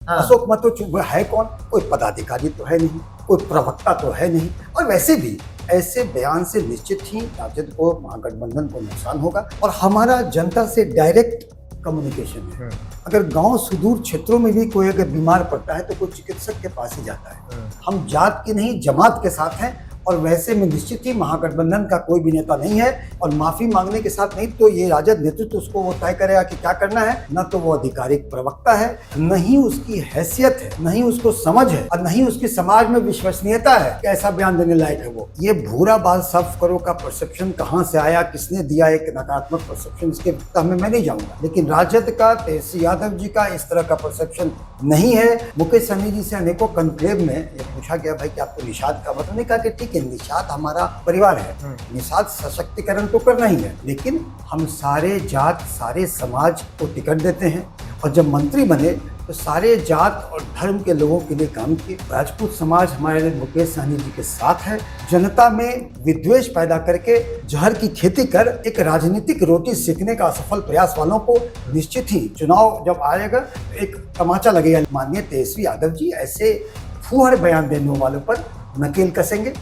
अशोक महतो है कौन? कोई पदाधिकारी तो है नहीं, कोई प्रवक्ता तो है नहीं, और वैसे भी ऐसे बयान से निश्चित ही राजद को, महागठबंधन को नुकसान होगा। और हमारा जनता से डायरेक्ट कम्युनिकेशन है। अगर गांव सुदूर क्षेत्रों में भी कोई अगर बीमार पड़ता है तो कोई चिकित्सक के पास ही जाता है। हम जात की नहीं, जमात के साथ हैं, और वैसे में निश्चित ही महागठबंधन का कोई भी नेता नहीं है, और माफी मांगने के साथ नहीं तो ये राजद नेतृत्व उसको वो तय करेगा कि क्या करना है। न तो वो आधिकारिक प्रवक्ता है, न ही उसकी हैसियत है, न ही उसको समझ है, और न ही उसकी समाज में विश्वसनीयता है कि ऐसा बयान देने लायक है। वो ये भूरा बाल साफ करो का परसेप्शन कहाँ से आया, किसने दिया एक नकारात्मक परसेप्शन, इसके तह में मैं नहीं जाऊंगा। लेकिन राजद का, तेजस्वी यादव जी का इस तरह का परसेप्शन नहीं है। मुकेश सहनी जी से अनेकों कॉन्क्लेव में ये पूछा गया, भाई कि आपको निषाद का मतलब, नहीं कहा कि ठीक है निषाद हमारा परिवार है, निषाद सशक्तिकरण तो करना ही है, लेकिन हम सारे जात सारे समाज को टिकट देते हैं, और जब मंत्री बने तो सारे जात और धर्म के लोगों के लिए काम किए। राजपूत समाज हमारे मुकेश सहनी जी के साथ है। जनता में विद्वेष पैदा करके जहर की खेती कर एक राजनीतिक रोटी सेकने का असफल प्रयास वालों को निश्चित ही चुनाव जब आएगा एक तमाचा लगेगा। माननीय तेजस्वी यादव जी ऐसे फूहड़ बयान देने वालों पर नकेल कसेंगे।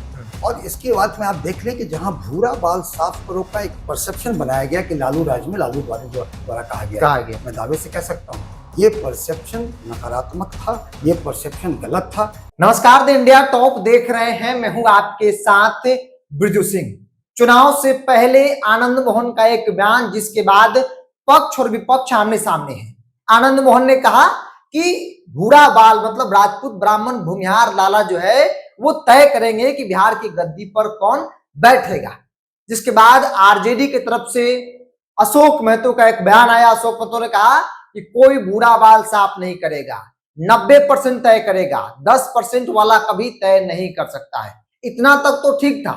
और इसके बाद में आप देख लें कि जहां भूरा बाल साफ करो का एक परसेप्शन बनाया गया कि लालू राज में लालू द्वारा कहा गया, मैं दावे से कह सकता हूं ये परसेप्शन नकारात्मक था, ये परसेप्शन गलत था। नमस्कार, द इंडिया टॉप देख रहे हैं, मैं हूं आपके साथ ब्रिजू सिंह। चुनाव से पहले आनंद मोहन का एक बयान, जिसके बाद पक्ष और विपक्ष आमने सामने है। आनंद मोहन ने कहा कि भूरा बाल मतलब राजपूत ब्राह्मण भूमिहार लाला जो है वो तय करेंगे कि बिहार की गद्दी पर कौन बैठेगा। जिसके बाद आरजेडी की तरफ से अशोक महतो का एक बयान आया। अशोक महतो ने कहा कि कोई भूरा बाल साफ नहीं करेगा, 90% तय करेगा, 10% वाला कभी तय नहीं कर सकता है। इतना तक तो ठीक था।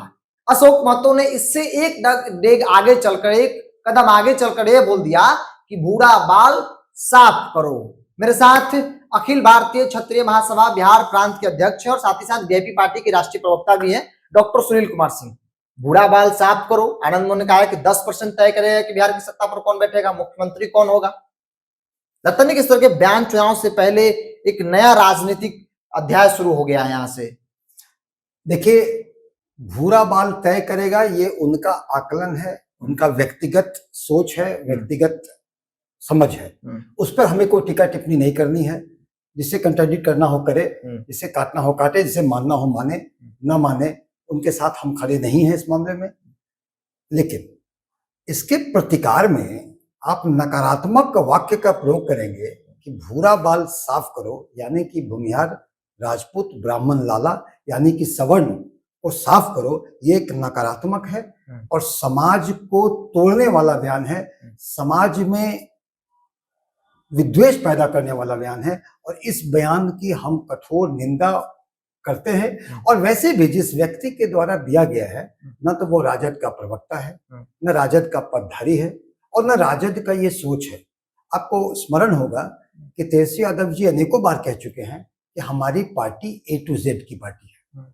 अशोक महतो ने इससे एक डेग आगे चलकर, एक कदम आगे चलकर यह बोल दिया कि भूरा बाल साफ करो। मेरे साथ अखिल भारतीय क्षत्रिय महासभा बिहार प्रांत के अध्यक्ष और साथ ही साथ वीआईपी पार्टी के राष्ट्रीय प्रवक्ता भी हैं डॉक्टर सुनील कुमार सिंह। भूरा बाल साफ करो, आनंद मोहन ने कहा है कि 10% तय करेगा कि बिहार की सत्ता पर कौन बैठेगा, मुख्यमंत्री कौन होगा। लगता नहीं कि इस तरह के बयान चुनाव से पहले एक नया राजनीतिक अध्याय शुरू हो गया है। यहां से देखिए, भूरा बाल तय करेगा ये उनका आकलन है, उनका व्यक्तिगत सोच है, व्यक्तिगत समझ है। उस पर हमें कोई टीका टिप्पणी नहीं करनी है। जिसे कंट्राडिक्ट करना हो करे, जिसे काटना हो काटे, जिसे मानना हो माने, ना माने, उनके साथ हम खड़े नहीं हैं इस मामले में। लेकिन इसके प्रतिकार में आप नकारात्मक वाक्य का प्रयोग करेंगे कि भूरा बाल साफ करो, यानी कि भूमिहार राजपूत ब्राह्मण लाला यानी कि सवर्ण को साफ करो, ये एक नकारात्मक है और समाज को तोड़ने वाला बयान है, समाज में विद्वेष पैदा करने वाला बयान है, और इस बयान की हम कठोर निंदा करते हैं। और वैसे भी जिस व्यक्ति के द्वारा दिया गया है, न तो वो राजद का प्रवक्ता है, न राजद का पदधारी है, और न राजद का ये सोच है। आपको स्मरण होगा कि तेजस्वी यादव जी अनेकों बार कह चुके हैं कि हमारी पार्टी A to Z की पार्टी है।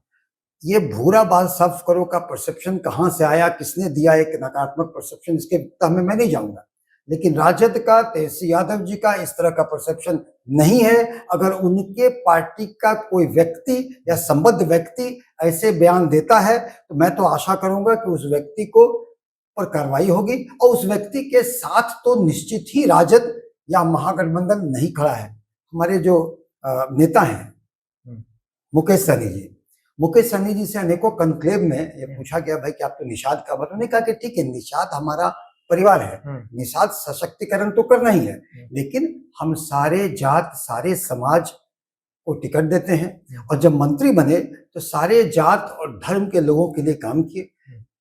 ये भूरा बाल साफ करो का परसेप्शन कहाँ से आया, किसने दिया एक नकारात्मक परसेप्शन, इसके तह में मैं नहीं जाऊंगा। लेकिन राजद का, तेजस्वी यादव जी का इस तरह का परसेप्शन नहीं है। अगर उनके पार्टी का कोई व्यक्ति या संबद्ध व्यक्ति ऐसे बयान देता है तो मैं तो आशा करूंगा कि उस व्यक्ति को पर कार्रवाई होगी, और उस व्यक्ति के साथ तो निश्चित ही राजद या महागठबंधन नहीं खड़ा है। हमारे जो नेता हैं मुकेश सहनी जी से अनेकों कॉन्क्लेव में ये पूछा गया, भाई कि आप तो निषाद का मतलब, नहीं कहा कि ठीक है निषाद हमारा परिवार है, निषाद सशक्तिकरण तो करना ही है, लेकिन हम सारे जात सारे समाज को टिकट देते हैं, और जब मंत्री बने तो सारे जात और धर्म के लोगों के लिए काम किए।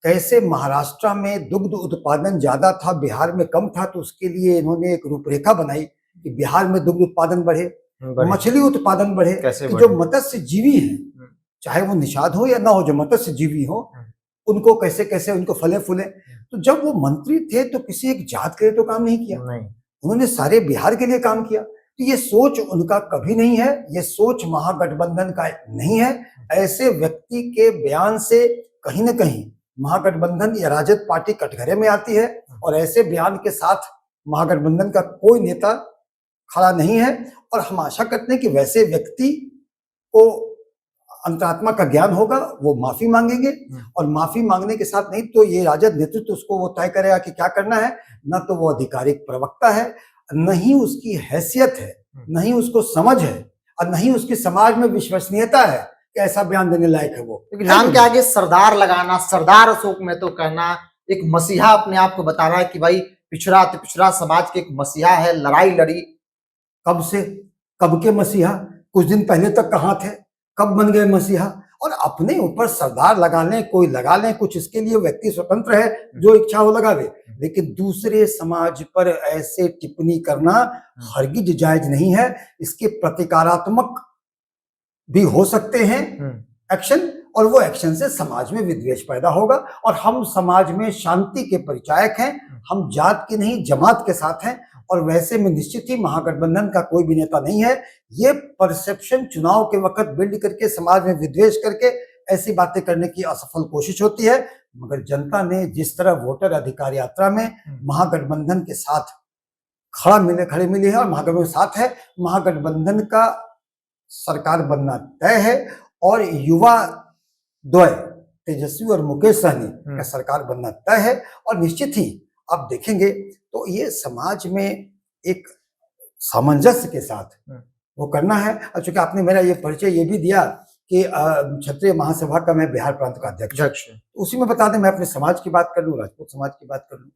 कैसे महाराष्ट्र में दुग्ध उत्पादन ज्यादा था, बिहार में कम था, तो उसके लिए इन्होंने एक रूपरेखा बनाई कि बिहार में दुग्ध उत्पादन बढ़े, मछली उत्पादन बढ़े, कि जो मत्स्य जीवी हैं, चाहे वो निषाद हो या ना हो, जो मत्स्य जीवी हो, उनको कैसे कैसे उनको फले फूले। तो जब वो मंत्री थे तो किसी एक जात के लिए तो काम नहीं किया, उन्होंने सारे बिहार के लिए काम किया। तो ये सोच उनका कभी नहीं है, ये सोच महागठबंधन का नहीं है। ऐसे व्यक्ति के बयान से कहीं ना कहीं महागठबंधन या राजद पार्टी कटघरे में आती है, और ऐसे बयान के साथ महागठबंधन का कोई नेता खड़ा नहीं है। और हम आशा करते हैं कि वैसे व्यक्ति को अंतरात्मा का ज्ञान होगा, वो माफी मांगेंगे, और माफी मांगने के साथ नहीं तो ये राजद नेतृत्व उसको वो तय करेगा कि क्या करना है। न तो वो आधिकारिक प्रवक्ता है, न ही उसकी हैसियत है, न ही उसको समझ है, और न ही उसकी समाज में विश्वसनीयता है कि ऐसा बयान देने लायक है वो। क्योंकि नाम के आगे सरदार लगाना, सरदार अशोक महतो कहना, एक मसीहा अपने आप को बताना है कि भाई पिछड़ा अति पिछड़ा समाज के एक मसीहा है, लड़ाई लड़ी। कब से, कब के मसीहा? कुछ दिन पहले तक कहाँ थे, कब बन गए मसीहा? और अपने ऊपर सरदार लगा लें, कोई लगा लें, कुछ इसके लिए व्यक्ति स्वतंत्र है, जो इच्छा हो लगावे, लेकिन दूसरे समाज पर ऐसे टिप्पणी करना हरगिज जायज नहीं है। इसके प्रतिकारात्मक भी हो सकते हैं एक्शन, और वो एक्शन से समाज में विद्वेष पैदा होगा। और हम समाज में शांति के परिचायक हैं, हम जात के नहीं जमात के साथ हैं, और वैसे में निश्चित ही महागठबंधन का कोई भी नेता नहीं है। ये परसेप्शन चुनाव के वक्त बिल्ड करके समाज में विद्वेष करके ऐसी बातें करने की असफल कोशिश होती है। मगर जनता ने जिस तरह वोटर अधिकार यात्रा में महागठबंधन के साथ खड़े मिले हैं और महागठबंधन के साथ है, महागठबंधन का सरकार बनना तय है, और युवा द्वय तेजस्वी और मुकेश सहनी का सरकार बनना तय है। और निश्चित ही आप देखेंगे तो ये समाज में एक सामंजस्य के साथ वो करना है। और चूंकि आपने मेरा ये परिचय ये भी दिया कि क्षत्रिय महासभा का मैं बिहार प्रांत का अध्यक्ष, उसी में बता दें, मैं अपने समाज की बात कर लूं, राजपूत समाज की बात कर लूं,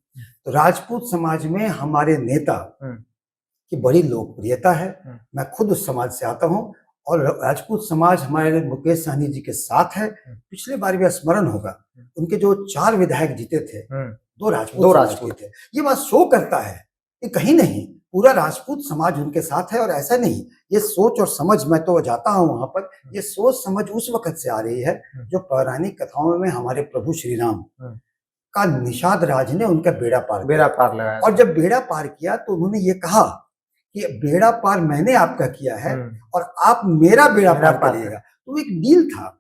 तो राजपूत समाज में हमारे नेता की बड़ी लोकप्रियता है। मैं खुद उस समाज से आता हूं, और राजपूत समाज हमारे मुकेश सहनी जी के साथ है। पिछले बार भी स्मरण होगा, उनके जो 4 विधायक जीते थे, दो राजपूत थे। ये बात शो करता है कि कहीं नहीं पूरा राजपूत समाज उनके साथ है। और ऐसा नहीं, ये सोच और समझ, मैं तो जाता हूं वहां पर, ये सोच समझ उस वक्त से आ रही है जो पौराणिक कथाओं में हमारे प्रभु श्री राम का निषाद राज ने उनका बेड़ा पार लगाया। और जब बेड़ा पार किया तो उन्होंने ये कहा कि बेड़ा पार मैंने आपका किया है और आप मेरा बेड़ा पार करिएगा। तो एक डील था,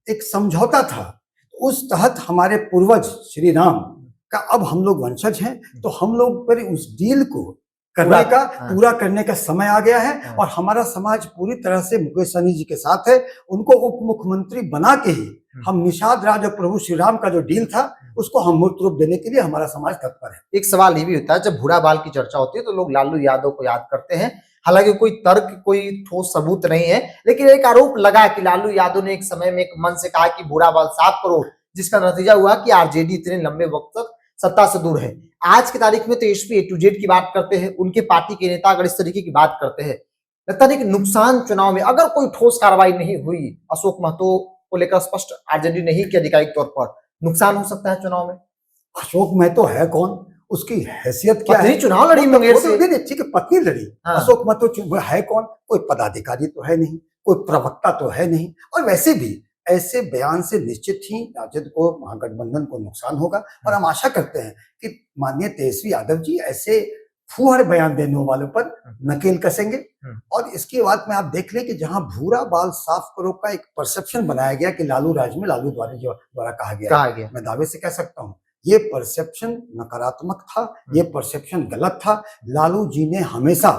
एक समझौता था। उस तहत हमारे पूर्वज श्री राम का अब हम लोग वंशज हैं, तो हम लोग पर उस डील को पूरा करने का समय आ गया है। और हमारा समाज पूरी तरह से मुकेश सहनी जी के साथ है। उनको उप मुख्यमंत्री बना के ही हम निषाद राज और प्रभु श्री राम का जो डील था उसको हम मूर्त रूप देने के लिए हमारा समाज तत्पर है। एक सवाल ये भी होता है, जब भूरा बाल की चर्चा होती है तो लोग लालू यादव को याद करते हैं। हालांकि कोई तर्क, कोई ठोस सबूत नहीं है, लेकिन एक आरोप लगा कि लालू यादव ने एक समय में एक मन से कहा कि भूरा बाल साफ करो, जिसका नतीजा हुआ कि आरजेडी इतने लंबे वक्त तक सत्ता से दूर है। आज की तारीख में तो एसपी ए टू जेड की बात करते हैं, उनके पार्टी के नेता अगर इस तरीके की बात करते हैं, लगता है कि नुकसान चुनाव में अगर कोई ठोस कार्रवाई नहीं हुई अशोक महतो को लेकर, स्पष्ट आरजेडी ने ही किया आधिकारिक तौर पर, नुकसान हो सकता है चुनाव में। अशोक महतो है कौन, उसकी हैसियत क्या है? चुनाव लड़ी मुंगेर से, ठीक है, पत्नी लड़ी। अशोक महतो है कौन? कोई पदाधिकारी तो है नहीं, कोई प्रवक्ता तो है नहीं। और वैसे भी ऐसे बयान से निश्चित ही राजद को, महागठबंधन को नुकसान होगा। और हम आशा करते हैं कि माननीय तेजस्वी यादव जी ऐसे फूहड़ बयान देने वालों पर नकेल कसेंगे। और इसके बाद में आप देख लें कि जहां भूरा बाल साफ करो का एक परसेप्शन बनाया गया कि लालू राज में लालू द्वारा कहा गया, मैं दावे से कह सकता हूं ये परसेप्शन नकारात्मक था, ये परसेप्शन गलत था। लालू जी ने हमेशा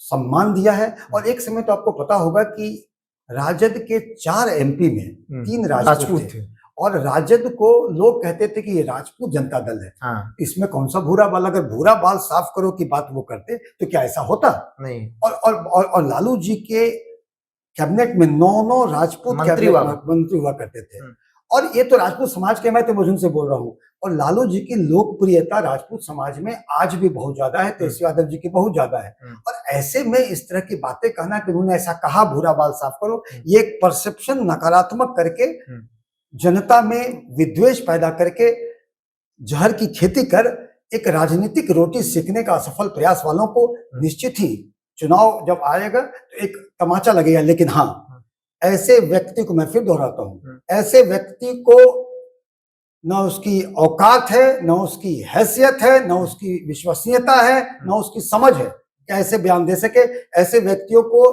सम्मान दिया है। और एक समय तो आपको पता होगा कि राजद के 4 एमपी में 3 राजपूत थे, और राजद को लोग कहते थे कि ये राजपूत जनता दल है। इसमें कौन सा भूरा बाल? अगर भूरा बाल साफ करो की बात वो करते तो क्या ऐसा होता? नहीं। और लालू जी के कैबिनेट में 9 राजपूत मंत्री हुआ करते थे। और ये तो राजपूत समाज के, मैं तो मजून से बोल रहा हूँ। और लालू जी की लोकप्रियता राजपूत समाज में आज भी बहुत ज्यादा है, तेजस्वी यादव जी की बहुत ज्यादा है। और ऐसे में इस तरह की बातें कहना कि उन्होंने ऐसा कहा भूरा बाल साफ करो, ये एक परसेप्शन नकारात्मक करके जनता में विद्वेष पैदा करके जहर की खेती कर एक राजनीतिक रोटी सेकने का असफल प्रयास वालों को निश्चित ही चुनाव जब आएगा तो एक तमाचा लगेगा। लेकिन हाँ, ऐसे व्यक्ति को, मैं फिर दोहराता हूं, ऐसे व्यक्ति को न उसकी औकात है, न उसकी हैसियत है, न उसकी विश्वसनीयता है, न उसकी समझ है कि ऐसे बयान दे सके। ऐसे व्यक्तियों को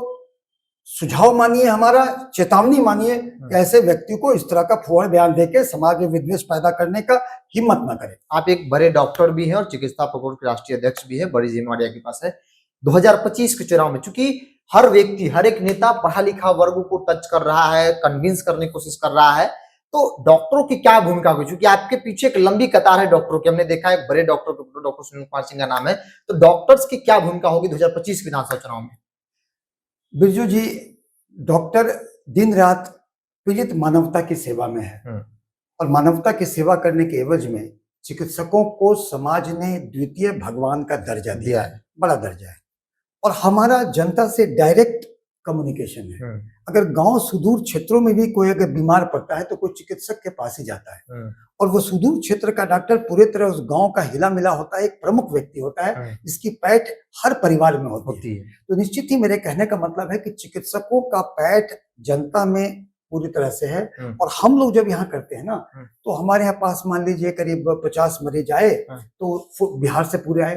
सुझाव मानिए, हमारा चेतावनी मानिए कि ऐसे व्यक्ति को इस तरह का फुहड़ बयान देके समाज में विद्वेष पैदा करने का हिम्मत न करें। आप एक बड़े डॉक्टर भी हैं और चिकित्सा प्रकोष्ठ के राष्ट्रीय अध्यक्ष भी है, बड़ी जिम्मेवारी आपके पास है। 2025 के चुनाव में, चूंकि हर व्यक्ति, हर एक नेता पढ़ा लिखा वर्ग को टच कर रहा है, कन्विंस करने की कोशिश कर रहा है, तो डॉक्टरों की क्या भूमिका होगी? क्योंकि आपके पीछे एक लंबी कतार है डॉक्टरों की, हमने देखा है बड़े डॉक्टर के, डॉक्टर सुनील कुमार सिंह का नाम है, तो डॉक्टर्स की क्या भूमिका होगी 2025 विधानसभा चुनाव में? बिरजू जी, डॉक्टर दिन रात पीड़ित मानवता की सेवा में है, और मानवता की सेवा करने के एवज में चिकित्सकों को समाज ने द्वितीय भगवान का दर्जा दिया है, बड़ा दर्जा है। और हमारा जनता से डायरेक्ट कम्युनिकेशन है। अगर गांव सुदूर क्षेत्रों में भी कोई अगर बीमार पड़ता है तो कोई चिकित्सक के पास ही जाता है, और वो सुदूर क्षेत्र का डॉक्टर पूरे तरह उस गांव का हिला मिला होता है, एक प्रमुख व्यक्ति होता है जिसकी पैठ हर परिवार में होती है। तो निश्चित ही मेरे कहने का मतलब है कि चिकित्सकों का पैठ जनता में पूरी तरह से है। और हम लोग जब यहाँ करते हैं ना, तो हमारे यहाँ पास मान लीजिए करीब 50 मरीज आए, तो बिहार से पूरे आए,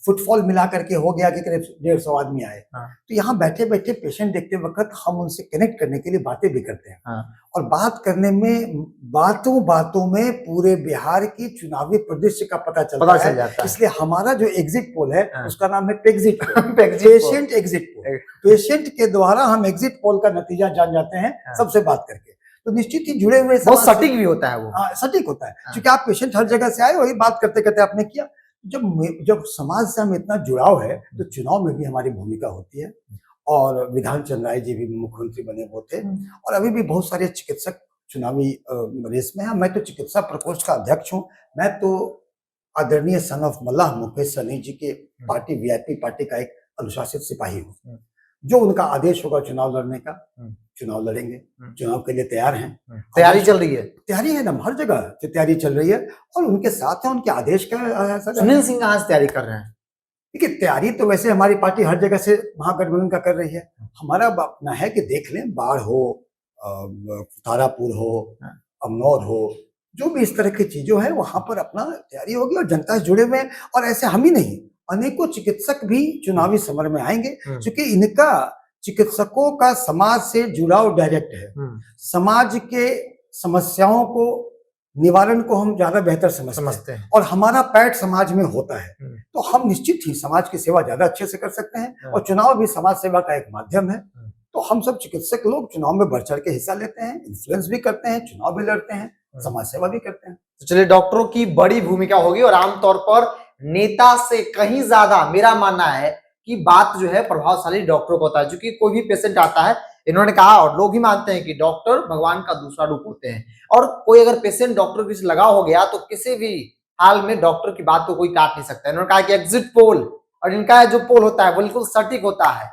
फुटफॉल मिला करके हो गया कि करीब 150 आदमी आए। तो यहाँ बैठे बैठे पेशेंट देखते वक्त हम उनसे कनेक्ट करने के लिए बातें भी करते हैं, और बात करने में बातों बातों में पूरे बिहार की चुनावी परिदृश्य का पता चलता है। इसलिए हमारा जो एग्जिट पोल है उसका नाम है पेग्जिट पोल, पेशेंट एग्जिट पोल। पेशेंट के द्वारा हम एग्जिट पोल का नतीजा जान जाते हैं सबसे बात करके। तो निश्चित ही जुड़े हुए, बहुत सटीक भी होता है वो। हाँ, सटीक होता है, क्योंकि आप पेशेंट हर जगह से आए, वही बात करते करते आपने किया। जब समाज से हम इतना जुड़ाव है तो चुनाव में भी हमारी भूमिका होती है। और विधान चंद्र राय जी भी मुख्यमंत्री बने वो थे, और अभी भी बहुत सारे चिकित्सक चुनावी रेस में है। मैं तो चिकित्सा प्रकोष्ठ का अध्यक्ष हूँ। मैं तो आदरणीय सन ऑफ मल्लाह मुकेश सहनी जी के पार्टी वीआईपी पार्टी का एक अनुशासित सिपाही हूँ। जो उनका आदेश होगा चुनाव लड़ने का, चुनाव लड़ेंगे, चुनाव के लिए तैयार हैं। तैयारी चल रही है, तैयारी है ना, हर जगह से तैयारी चल रही है, और उनके साथ है उनके आदेश का। सुनील सिंह कहाँ से तैयारी कर रहे हैं? देखिए, तैयारी तो वैसे हमारी पार्टी हर जगह से महागठबंधन का कर रही है। हमारा अपना है कि देख लें, बाढ़ हो, तारापुर हो, अमनौर हो, जो भी इस तरह की चीजों है वहां पर अपना तैयारी होगी, और जनता से जुड़े हुए हैं। और ऐसे हम ही नहीं, अनेकों चिकित्सक भी चुनावी समर में आएंगे, क्योंकि इनका, चिकित्सकों का समाज से जुड़ाव डायरेक्ट है। समाज के समस्याओं को, निवारण को हम ज्यादा बेहतर समझते हैं, और हमारा पैठ समाज में होता है। तो हम निश्चित ही समाज की सेवा ज्यादा अच्छे से कर सकते हैं, और चुनाव भी समाज सेवा का एक माध्यम है। तो हम सब चिकित्सक लोग चुनाव में बढ़ चढ़ के हिस्सा लेते हैं, इन्फ्लुएंस भी करते हैं, चुनाव भी लड़ते हैं, समाज सेवा भी करते हैं। तो चलिए, डॉक्टरों की बड़ी भूमिका होगी, और आमतौर पर नेता से कहीं ज्यादा मेरा मानना है कि बात जो है प्रभावशाली डॉक्टरों को होता है। क्योंकि कोई भी पेशेंट आता है, इन्होंने कहा और लोग ही मानते हैं कि डॉक्टर भगवान का दूसरा रूप होते हैं, और कोई अगर पेशेंट डॉक्टर की लगा हो गया तो किसी भी हाल में डॉक्टर की बात को कोई काट नहीं सकता। इन्होंने कहा कि एग्जिट पोल, और इनका जो पोल होता है बिल्कुल सटीक होता है।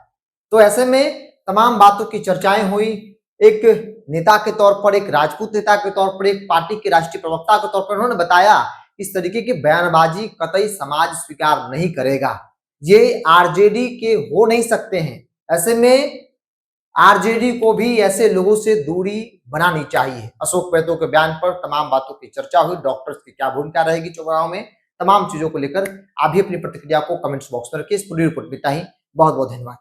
तो ऐसे में तमाम बातों की चर्चाएं हुई। एक नेता के तौर पर, एक राजपूत नेता के तौर पर, एक पार्टी के राष्ट्रीय प्रवक्ता के तौर पर उन्होंने बताया इस तरीके की बयानबाजी कतई समाज स्वीकार नहीं करेगा। ये आरजेडी के हो नहीं सकते हैं। ऐसे में आरजेडी को भी ऐसे लोगों से दूरी बनानी चाहिए। अशोक वैद्य के बयान पर तमाम बातों की चर्चा हुई। डॉक्टर्स की क्या भूमिका रहेगी चुनाव में, तमाम चीजों को लेकर आप भी अपनी प्रतिक्रिया को कमेंट्स बॉक्स में रखिए। इस पूरी रिपोर्ट में इतना ही। बहुत बहुत धन्यवाद।